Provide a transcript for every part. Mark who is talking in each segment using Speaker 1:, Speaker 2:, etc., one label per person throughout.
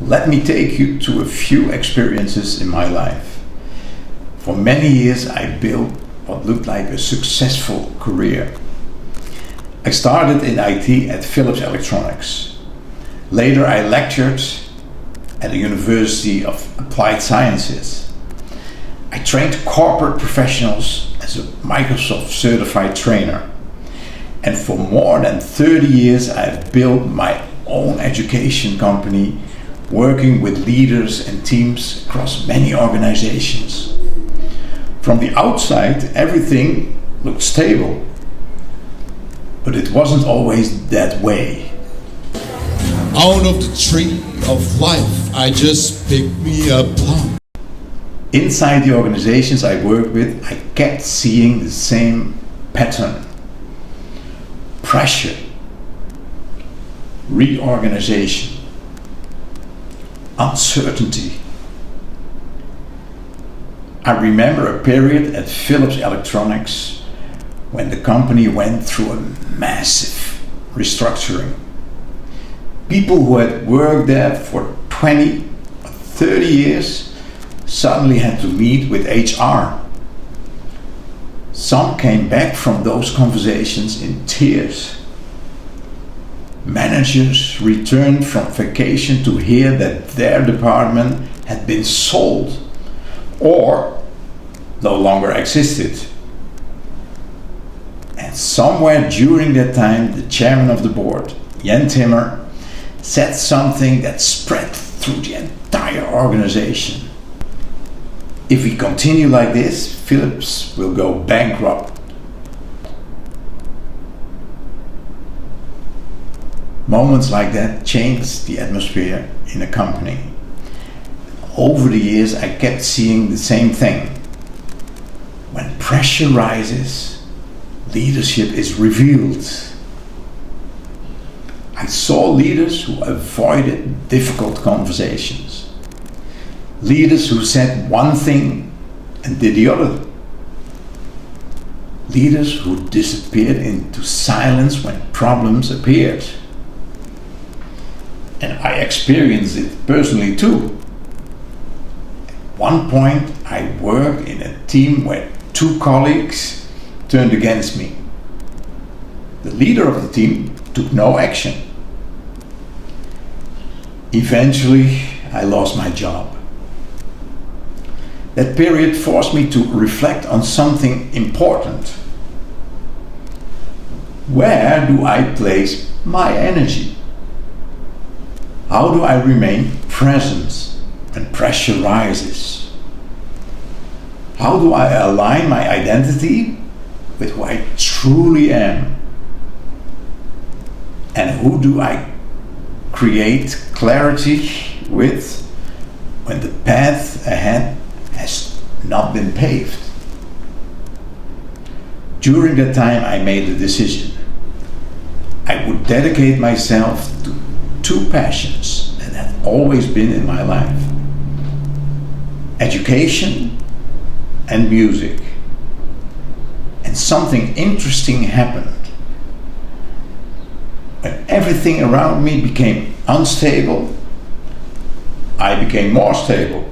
Speaker 1: let me take you to a few experiences in my life. For many years I built what looked like a successful career. I started in IT at Philips Electronics. Later I lectured at the University of Applied Sciences. I trained corporate professionals as a Microsoft certified trainer. And for more than 30 years I've built my own education company, working with leaders and teams across many organizations. From the outside, everything looked stable, but it wasn't always that way.
Speaker 2: Out of the tree of life, I just picked me a plum.
Speaker 1: Inside the organizations I worked with, I kept seeing the same pattern. Pressure, reorganization, uncertainty. I remember a period at Philips Electronics when the company went through a massive restructuring. People who had worked there for 20 or 30 years suddenly had to meet with HR. Some came back from those conversations in tears. Managers returned from vacation to hear that their department had been sold or no longer existed. And somewhere during that time, the chairman of the board, Jan Timmer, said something that spread through the entire organization. If we continue like this, Philips will go bankrupt. Moments like that changed the atmosphere in a company. Over the years, I kept seeing the same thing. When pressure rises, leadership is revealed. I saw leaders who avoided difficult conversations. Leaders who said one thing and did the other. Leaders who disappeared into silence when problems appeared. And I experienced it personally too. At one point I worked in a team where 2 colleagues turned against me. The leader of the team took no action. Eventually I lost my job. That period forced me to reflect on something important. Where do I place my energy? How do I remain present when pressure rises? How do I align my identity with who I truly am? And who do I create clarity with when the path ahead has not been paved? During that time I made a decision. I would dedicate myself to 2 passions that have always been in my life: education and music. And something interesting happened. When everything around me became unstable, I became more stable.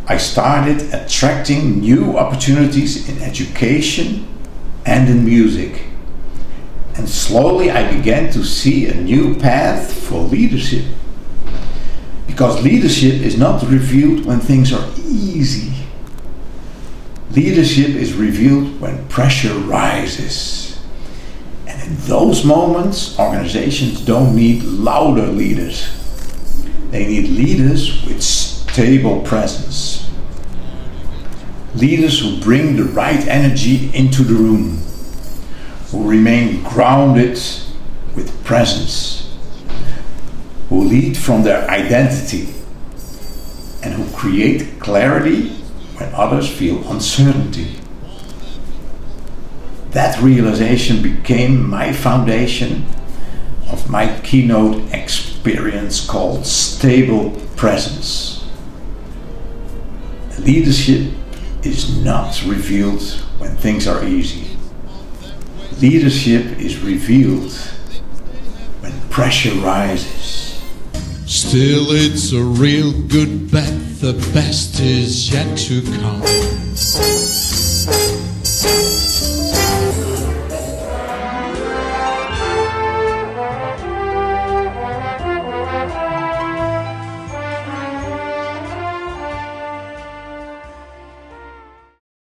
Speaker 1: I started attracting new opportunities in education and in music. And slowly I began to see a new path for leadership. Because leadership is not revealed when things are easy. Leadership is revealed when pressure rises. And in those moments, organizations don't need louder leaders. They need leaders with stable presence. Leaders who bring the right energy into the room. Who remain grounded with presence, who lead from their identity, and who create clarity when others feel uncertainty. That realization became my foundation of my Keynote experience called Stable Presence. Leadership is not revealed when things are easy. Leadership is revealed when pressure rises.
Speaker 2: Still it's a real good bet, the best is yet to come.